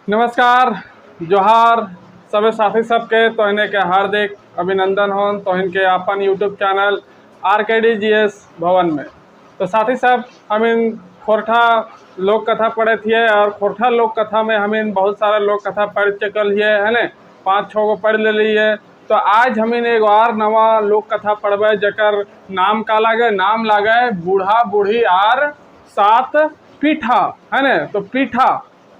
नमस्कार, जोहार सभी साथी सबके तोहने के हार्दिक अभिनंदन हो तोहन के अपन यूट्यूब चैनल RKDGS भवन में। तो साथी सब हम इन खोरठा लोक कथा पढ़े थे और खोरठा लोक कथा में हम इन बहुत सारा लोक कथा पढ़ चुकल है ना, 5-6 गो पढ़ ले है। तो आज हम इन एगो और नवा लोक कथा पढ़बे जकर नाम का लागे, नाम लागे बूढ़ा बूढ़ी आर 7 पीठा है ना। तो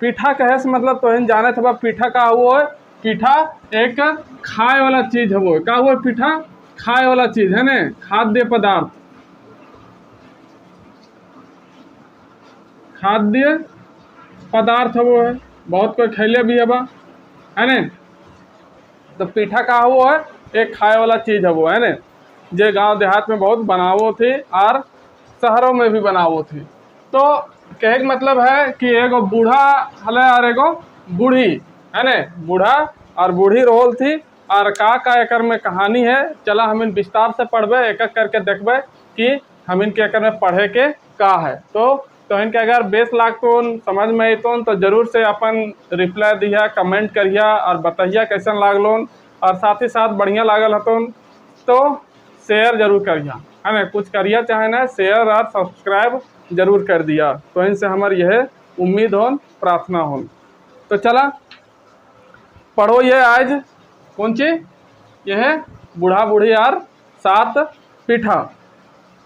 पीठा कहे से मतलब तो इन जाने थे पीठा का हुआ है। पीठा एक खाए वाला चीज है, वो का हुआ पीठा खाए वाला चीज है ना, खाद्य पदार्थ, खाद्य पदार्थ वो है, बहुत कोई खैले भी है ना। तो पीठा का हुआ है एक खाए वाला चीज है वो है ना, जे गांव देहात में बहुत बनावो थी और शहरों में भी बनावो थी। तो कहे का मतलब है कि एगो बूढ़ा हले और एगो बूढ़ी है ना, बूढ़ा और बूढ़ी रोल थी और का एकर में कहानी है। चला हम इन विस्तार से पढ़बे, एक एक करके देखबे कि हम इनके एकर में पढ़े के का है। तो इनके अगर 20 लाख तो समझ में अतोन तो जरूर से अपन रिप्लाई दिया, कमेंट करिया और बताइया कैसन लागलोन, और साथ ही साथ बढ़िया लागल हतोन तो शेयर जरूर करिया है ना, कुछ करिया चाहे ना, शेयर और सब्सक्राइब जरूर कर दिया। तो इनसे हमारी यह उम्मीद हो, प्रार्थना हो। तो चला पढ़ो ये आज कौन सी, यह बूढ़ा बूढ़ी और 7 पीठा।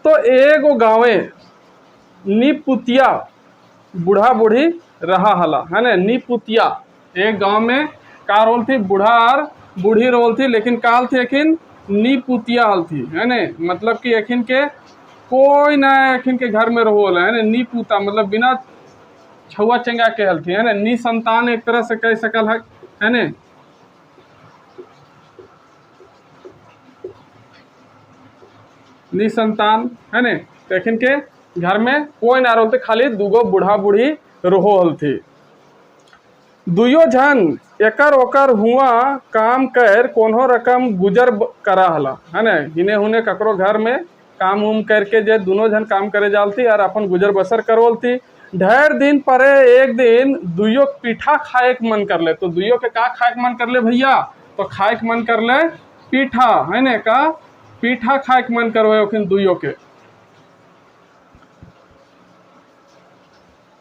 तो एगो गाँवे नीपुतिया बूढ़ा बूढ़ी रहा हला है ना। नीपुतिया एक गांव में का रोल थी, बूढ़ा और बूढ़ी रोल थी, लेकिन काल थी एखिन नीपुतिया हल थी है ना। मतलब कि एखिन के कोई ना एखिन के घर में रहो है ना। नीपुता मतलब बिना छुआ चंगा के हल थी है ना, नी संतान एक तरह से कह सकल है ना। नी संतान है ना, तो एखिन के घर में कोई ना रोल थे, खाली दूगो बूढ़ा बूढ़ी रहो हल थी। दुयो जन एकर ओकर हुआ काम कर कोनो रकम गुजर करा हला है ना। हिने हुने ककरो घर में काम उम करके जे दोनों जन काम करे जालती और अपन गुजर बसर करोल थी। ढेर दिन परे एक दिन दुयो पीठा खाए के मन कर ले। तो दुयो के का खाए के मन कर ले भैया, तो खाए के मन कर ले पीठा है ना, का पीठा खाए के मन करवे दुयो के।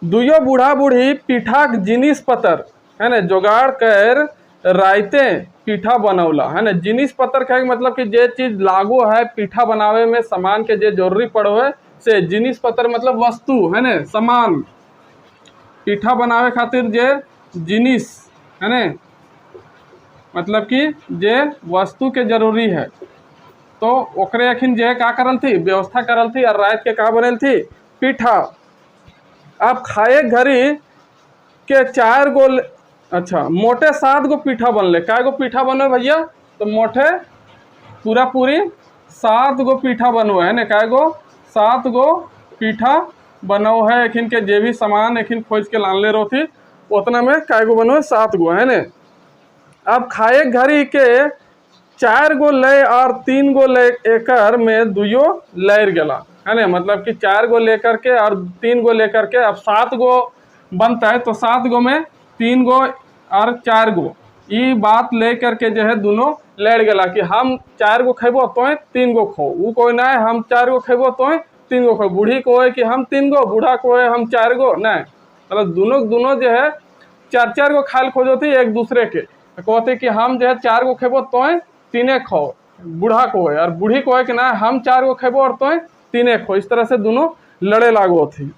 दुयो बूढ़ा बूढ़ी पीठा जिनिस पतर है ना जोगाड़ कर रायते पीठा बनौला है ना। जिनिस पतर कहे मतलब कि जे चीज लागू है पीठा बनावे में, सामान के जे जरूरी पड़ो है से जिनिस पतर मतलब वस्तु है ना, सामान। पीठा बनावे खातिर जे जिनिस है ना, मतलब कि जे वस्तु के जरूरी है, तो ओकरे अखिन जे का करल थी, व्यवस्था करल थी और रात के का बनल थी, पीठा। अब खाए घड़ी के 4 गो अच्छा मोटे 7 गो पीठा बनले। काय गो पीठा बनो भैया, तो मोटे पूरी 7 गो पीठा बनो है ना। काय गो 7 गो पीठा बनो है। एखिन के जे भी सामान एखिन खोज के लानले रहो थी उतना में काय गो बनो है, 7 गो है ना। अब खाए घड़ी के 4 गो लय और 3 गो लय एकर में दुयो लैर गला है ना। मतलब कि 4 गो लेकर के और 3 गो लेकर के अब 7 गो बनता है। तो 7 गो में 3 गो और 4 गो ये बात लेकर के जो है दोनों लड़ गला कि हम 4 गो खेबो तो 3 गो खो, वो कोई ना है हम 4 गो खेबो तो 3 गो खो। बूढ़ी को है कि हम 3 गो, बूढ़ा को है हम 4 गो, नहीं मतलब दोनों जो है 4 गो खाल खोजो थी एक दूसरे के। कहते कि हम जो है 4 गो खेबो तो 3 खो, बूढ़ा को है, और बूढ़ी को है कि ना हम 4 गो खेबो और तो 3 खो। इस तरह से दोनों लड़े लागो थी।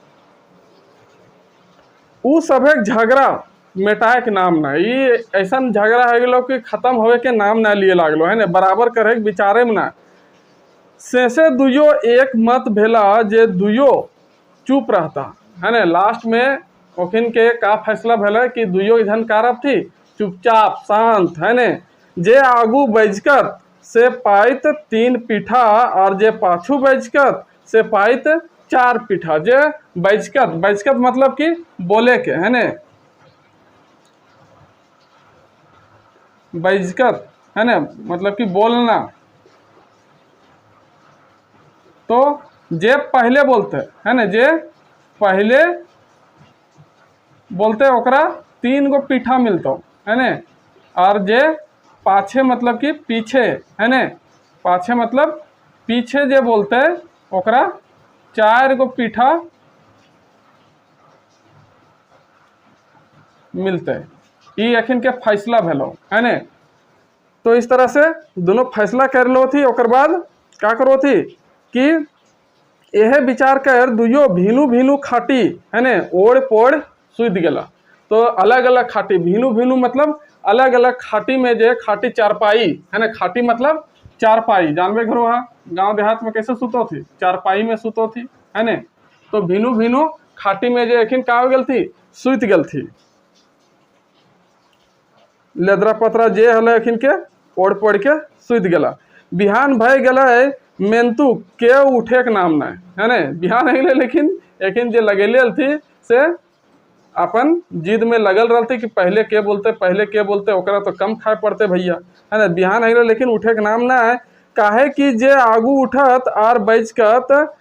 उ सब एक झगड़ा मेटाए के नाम ना, ये ऐसा झगड़ा है गलो कि खत्म होवे के नाम ना लिए लागलो है ना, बराबर करे के विचारे में ना। से दुयो एक मत भेला जे दुयो चुप रहता है ना। लास्ट में ओखिन के का फैसला भेला कि दुयो जन कारब थी चुपचाप शांत है ना। जे आगू बैजकर से पाइत 3 पीठा और जे पाछू बैजकर से पाइत 4 पीठा। जे बैजकत मतलब कि बोले के है ना, बैजकत है ना मतलब कि बोलना। तो जे पहले बोलते है ना, जे पहले बोलते ओकरा 3 गो पीठा मिलतो है ने, और जे पाछे मतलब कि पीछे है ने, पाछे मतलब पीछे जे बोलते ओकरा 4 गो पीठा मिलते। ई अखिन के फैसला भेलो है ने। तो इस तरह से दोनों फैसला कर लो थी। ओकर बाद क्या करो थी कि यह विचार कर दुयो भीनु भीनु खाटी है ने ओढ़ पोड़ सुत गेला। तो अलग अलग खाटी, भीनु भीनु मतलब अलग अलग खाटी में जे खाटी चारपाई है ना, खाटी मतलब चारपाई जानबे घरो हाँ गांव देहात में कैसे सुतो थी, चारपाई में सुतो थी है ने। तो भीनु भीनु खाटी में जे एखिन का हो गेल थी, सुत गेल थी। लेदरा पतरा जे हल एखिन के ओढ़ पड़ के सुत गेला। बिहान भय गेलै मेंतु के उठे के नाम नहीं है ने। बिहान अगले लेकिन एखिन जे लगेले थी से अपन जिद में लगल रहती कि पहले के बोलते ओकरा तो कम खाए पड़ते भैया है ना। बिहान अगले लेकिन उठे के नाम ना है। काहे कि जे आगू उठत आर बैचकत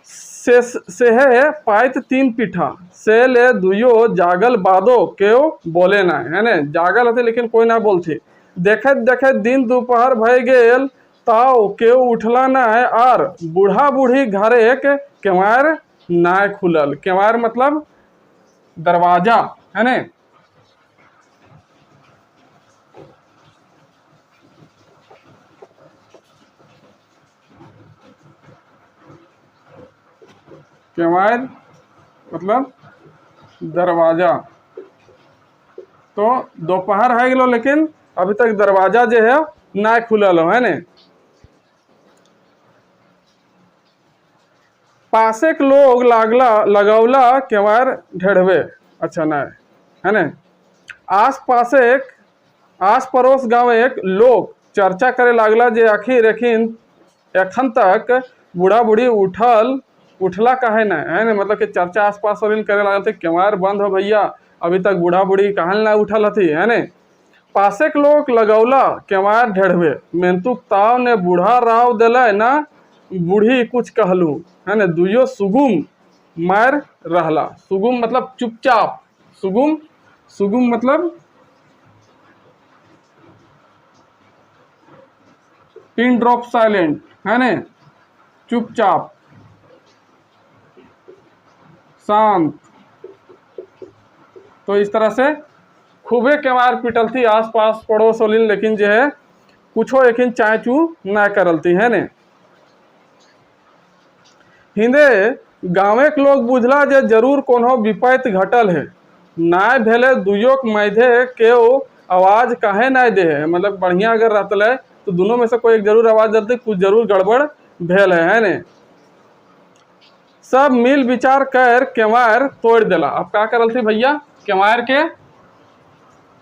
से है पाइत 3 पीठा से ले दुयो जागल बादो केओ बोले ना है ने। जागल हथे लेकिन कोई ना बोलथी। देखत देखत दिन दोपहर भय गेल ताओ केओ उठला ना है। आर बूढ़ा बूढ़ी घरे के केवार ना खुलल। केवार मतलब दरवाजा है ने। केवार मतलब दरवाजा। तो दोपहर है गेलो लेकिन अभी तक दरवाजा जो है ना खुलल है ने। पासे के लोग लागला लगौला केवार ढेढ़वे अच्छा ना है ने। आस पड़ोस गाँव एक लोग चर्चा करे लागला जे आखिर एखन तक बूढ़ा बूढ़ी उठला काहे ना है ने। मतलब कि चर्चा आस पास करे लागल थे केवार बंद हो भैया, अभी तक बूढ़ा बूढ़ी कहाँ ना उठल हथी है ने। पासे के लोग लगौला केवार ढेढ़वे मेंतु ताव ने बूढ़ा राव दिला ना बूढ़ी कुछ कहलू है ने। दुयो सुगुम मार रहला। सुगुम मतलब चुपचाप, सुगुम मतलब पिन ड्रॉप साइलेंट है ने, चुपचाप शांत। तो इस तरह से खूबे केवार पिटल थी आस पास पड़ोस वाली, लेकिन जो है कुछो एखिन चाय चू ना करलती है ने। हिंदे गाँवे के लोग बुझला जे जरूर कोनो विपैत घटल है। ना भेले दुयोक मैधे केओ आवाज काहे ना दे है। मतलब बढ़िया अगर रहतले तो दोनों में से कोई एक जरूर आवाज देते, कुछ जरूर गड़बड़ भेल है ने। सब मिल विचार कर केवार तोड़ देला। अब क्या करल थी भैया, केवार के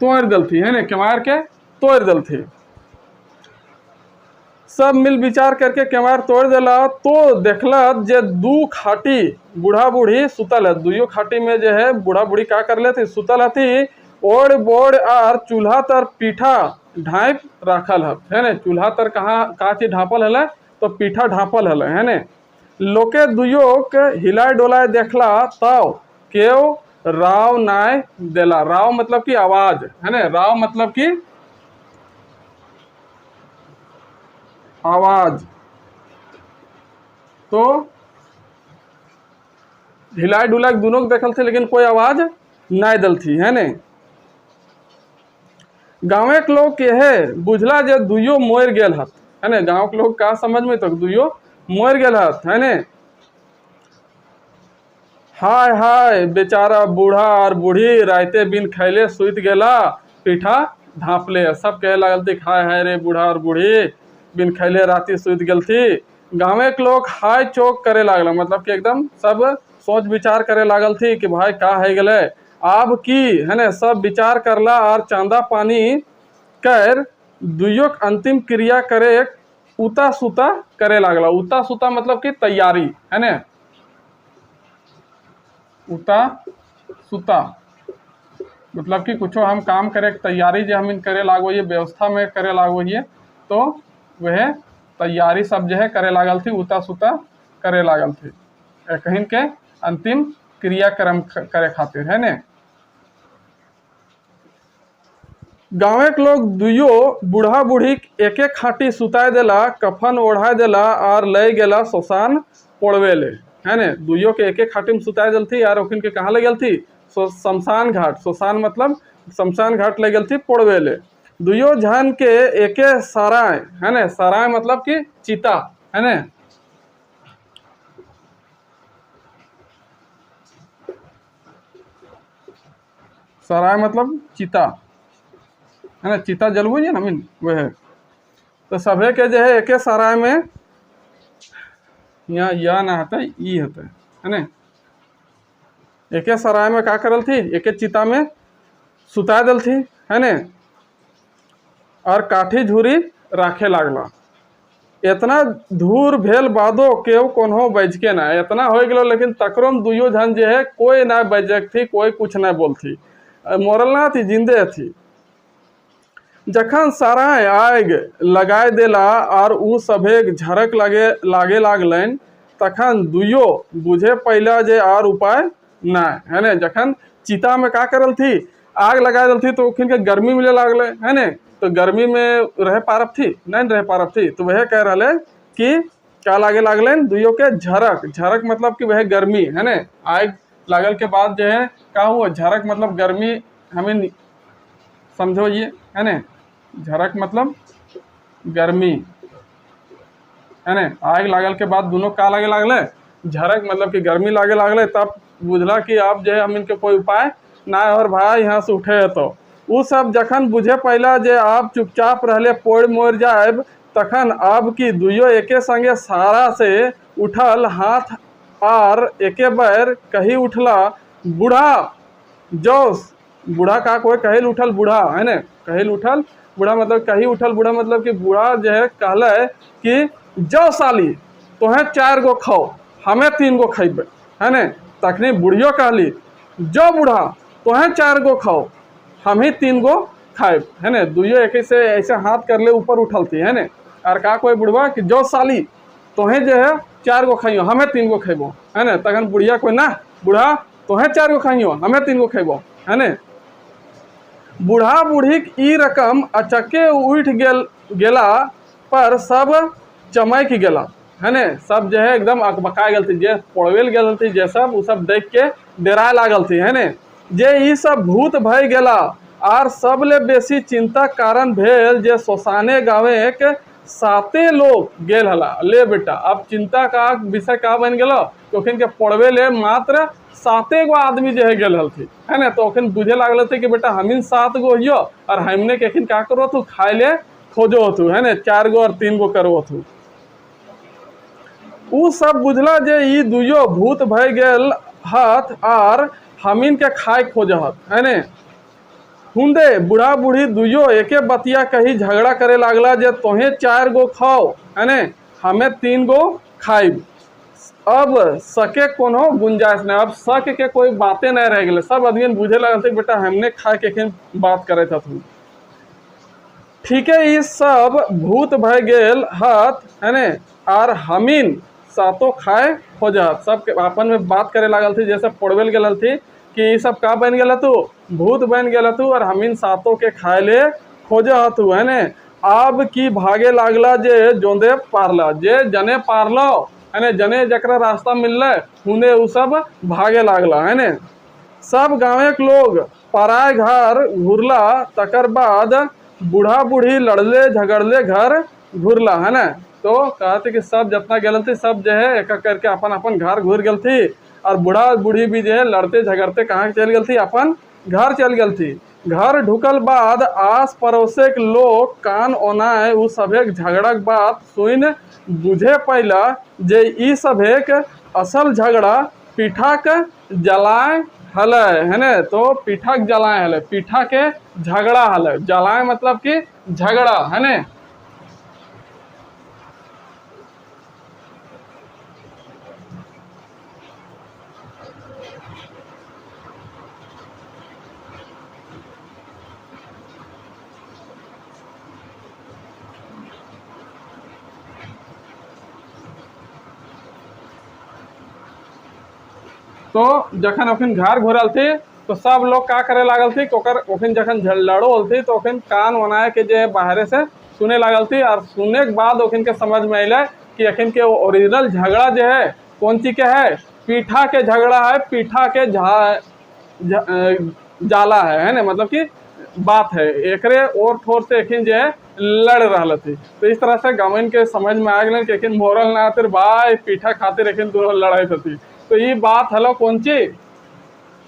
तोड़ दल थी है ने, केवार के तोड़ दल थी। सब मिल विचार करके केवार तोड़ देला। तो देखला जे 2 खाटी बूढ़ा बूढ़ी सुतल है। दुयो खाटी में जो है बूढ़ा बूढ़ी क्या कर लेती, सुतल हथी। ओढ़ बोड़ आर चूल्हा तर पीठा ढाँप रखल है ने। चूल्हा तर कहाँ का चीज ढापल हल, तो पीठा ढापल हल है ने। लोके दुयो के हिलाए डोलाए देखला ताव केओ राव नाय देला। राव मतलब की आवाज है ने, राव मतलब की आवाज। तो हिलाए डुलाए दोनों देखल थे लेकिन कोई आवाज नहीं दल थी है ने। गाँव के लोग के है बुझला जे दुयो मोर गेल हत है ने। गाँव के लोग का समझ में तो दुयो मोर गेल हत है ने। हाय हाय बेचारा बूढ़ा और बूढ़ी रायते बिन खैले सुत गेला पीठा ढापले। सब कहे लागल थी हाय हाय रे बूढ़ा और बूढ़ी बिन खैले राती सुत गेल थी। गाँव के लोग हाय चौक करे लागल, मतलब कि एकदम सब सोच विचार करे लागल थी कि भाई का है गले आब की है ने। सब विचार करला और चांदा पानी कर दुयो अंतिम क्रिया करे उता सुता करे लागला। उता सुता मतलब कि तैयारी है ने। उता सुता मतलब कि कुछ हम काम करे तैयारी जो हम करे लागो ये व्यवस्था में करे लागो ये, तो वह तैयारी सब जो है करे लागल थी, उता सुता करे लागल थी कहीं के अंतिम क्रियाक्रम करे खातिर है ने। गाँव के लोग दुइयो बूढ़ा बूढ़ी एक एक खाटी सुताए देला, कफन ओढ़ाए देला और ले गेला शमशान पोड़वे ले, है ने। दुइयो के एक एक खाटी में सुताए दिल थी और ओखिन के कहाँ ले गल थी? शमशान घाट। शमशान मतलब शमशान घाट ले गल थी पोड़वे ले। दुइयो झन के एके सराय, है ने। सराय मतलब कि चिता, है ने। सराय मतलब चिता, है ना। चिता जलबू है ना मिन वह है। तो सभे के जो है एके सराय में, यहाँ या ना होता ई होता है ना। एके सराय में का करल थी? एके चिता में सुता दल थी, है ने। और काठी झूरी राखे लागला। इतना धूर भेल बादो केव कोनो बज के ना, इतना हो गलो लेकिन तकरम दुइयो झन जो है कोई ना बजक थी, कोई कुछ ना बोलती, मरल ना थी, जिंदे थी। जखन सराय आग लगाए देला और उ सभे झरक लागे लागलन, तखन दुइयो बुझे पहला जे और उपाय ना, है ने। जखन चिता में का करल थी? आग लगा दल थी, तो उखिन के गर्मी मिले लागले, है ने। तो गर्मी में रह पारब थी? नहीं रह पारब थी। तो वह कह रहे कि क्या लागे लागलन? दुइयो के झरक। झरक मतलब कि वह गर्मी, है ने। आग लागल के बाद जो है का हुआ? झरक मतलब गर्मी, हमें समझो ये, है ने। झरक मतलब गर्मी, है ने। आग लागल के बाद दोनों का लागे लागले? झरक मतलब कि गर्मी लागे लागले। तब बुझला कि अब जो है हम इनके कोई उपाय ना और भाई यहाँ से उठे। तो वो सब जखन बुझे पहला जे आप चुपचाप रहले पोड़ मोड़ जाएब, तखन अब की दुइयो एके संगे सारा से उठल हाथ और एके बार कही उठला बूढ़ा जोश। बूढ़ा का कोई कहिल उठल बूढ़ा, है ने। कहिल उठल बूढ़ा मतलब कही उठल बूढ़ा मतलब कि बूढ़ा जो है कहले कि जो साली तोहें 4 गो खाओ, हमें 3 गो खेबे, है ने। तखनी बुढ़ियो कहली जो बूढ़ा तोहें 4 गो खाओ, हम ही 3 गो खाएब, है ने। दुइयो एक से ऐसे हाथ कर ले ऊपर उठल थी, है ने। और का कोई बुढ़वा कि जो साली तोहें जो है 4 गो खाइयो, हमें 3 गो खेबो, है ने। तखन बुढ़िया कोई ना बूढ़ा तोहें 4 गो खाइयो, हमें 3 गो खेबो, है ने। बूढ़ा बूढ़ी ई रकम अचके उठ गेला पर सब चमक गेला, है ने। सब जो है एकदम अकबका गल थी, जे पोड़वेल गल थी, जे सब उ सब देख के डरा लागल थी, है ने। जे ई सब भूत भय गेला और सब ले बेसी चिंता कारण भेल जे शोशाने गाँवे एक 7 लोग गेल हला। ले बेटा अब चिंता का विषय का बन गेलो? ओखिन के पोड़वे ले मात्र 7 गो आदमी जो है गेल हलथी, है ना। तो ओखिन बुझे लागल थे कि बेटा हमिन 7 गो हियो और हमने के एखिन का करो तू खाए ले खोजो तू, है ना। 4 गो और 3 गो करो तू। उ सब बुझला जे ई दुइयो भूत भय गेल हथ और हमिन के खाए खोजहत, है ने। हुंदे बूढ़ा बूढ़ी दुइयो एके बतिया कही झगड़ा करे लागला जे तोहें 4 गो खाओ, है ने, हमें 3 गो खाइब। अब सके कोनो गुंजाइश नहीं, अब शक के कोई बातें नहीं रह गए। सब आदमी बुझे लगल थे बेटा हमने खाए के बात करे था तू। ठीक है, ये सब भूत भय गेल हत, है ने। और हमीन 7 खाए खोजत। सब आपन में बात करे लागल थी, जैसे पोड़वेल गेल थी कि ये सब का बन गया तू? भूत बन गया तू और हमीन 7 के खाए ले खोजत, है ने। अब की भागे लागला जे जोंदे पारला, जे जने पारलो, है ने। जने जकरा रास्ता मिलल हुने उ सब भागे लागला, है ने। सब गाँव के लोग पराय घर घुरला, तकर बाद बूढ़ा बूढ़ी लड़ले झगड़ले घर घुरला, है ना। तो कहते कि सब जितना गल थी सब जो है एक करके अपन अपन घर घुर गल थी। और बूढ़ा बूढ़ी भी जो है लड़ते झगड़ते कहाँ चल गल थी? अपन घर चल गल थी। घर ढुकल बाद आस पड़ोसे के लोग कान ओनाए उ सभे झगड़ा बात सुन बुझे पहला जे ई सभे असल झगड़ा पीठक जलाए हल, है ने। तो पीठक जलाए हल, पीठा के झगड़ा हल। जलाए मतलब कि झगड़ा, है ने। तो जखन अखन घर घोरल थे तो सब लोग का करे लागल थी कि ओखिन जखन लड़ो होल थी तो ओखिन कान बनाए के जो है बाहरे से सुने लागल थी, और सुनने के बाद ओखिन के समझ में अल कि अखिन के ओरिजिनल झगड़ा जो है कौन चीज के है, पीठा के झगड़ा है, पीठा के जाला है ना, मतलब कि बात है एकरे और ठोर से एखिन जो है लड़ रहा थी। तो इस तरह से गमन के समझ में आ गए कि एखिन मोरल ना आतिर भाई पीठा खातिर एखिन दोनों लड़ाई थी। तो ये बात हलो कौन ची,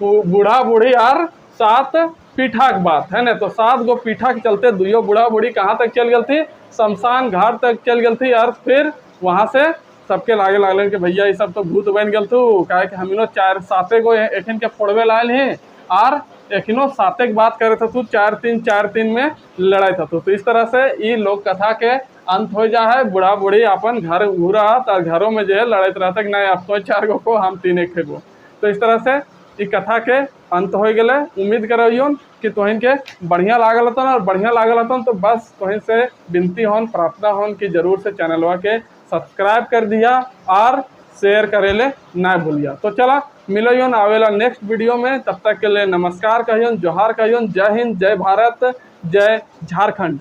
तो बूढ़ा बूढ़ी और 7 पीठा की बात है ना। तो 7 गो पीठा के चलते दुइयो बूढ़ा बूढ़ी कहाँ तक चल गई थी, शमशान घाट तक चल गई थी, और फिर वहां से सबके लागे लागल कि भैया ये सब तो भूत बन गल तू, काहे कि हमिनो 4-7 गो एखिन के फोड़वे लायल हैं, और एखिनो 7 की बात करे थे तू 4-3 में लड़ाई था। तो इस तरह से ये लोक कथा के अंत हो जा है, बूढ़ा बूढ़ी अपन घर घूरत और घरों में जो है लड़त रहता कि नहीं अब तो 4 गो को हम 3 खेबो। तो इस तरह से ई कथा के अंत हो गए। उम्मीद करियो कि तोहिन के बढ़िया लागल हतन, और बढ़िया लागल हतन तो बस तोहिन से विनती होन प्रार्थना होन कि जरूर से चैनलवा के सब्सक्राइब कर दिया और शेयर करेले ना भूलिया। तो चला मिलो आवेला नेक्स्ट वीडियो में, तब तक के लिए नमस्कार कहियोन, जोहार कहियोन, जय हिंद, जय भारत, जय झारखंड।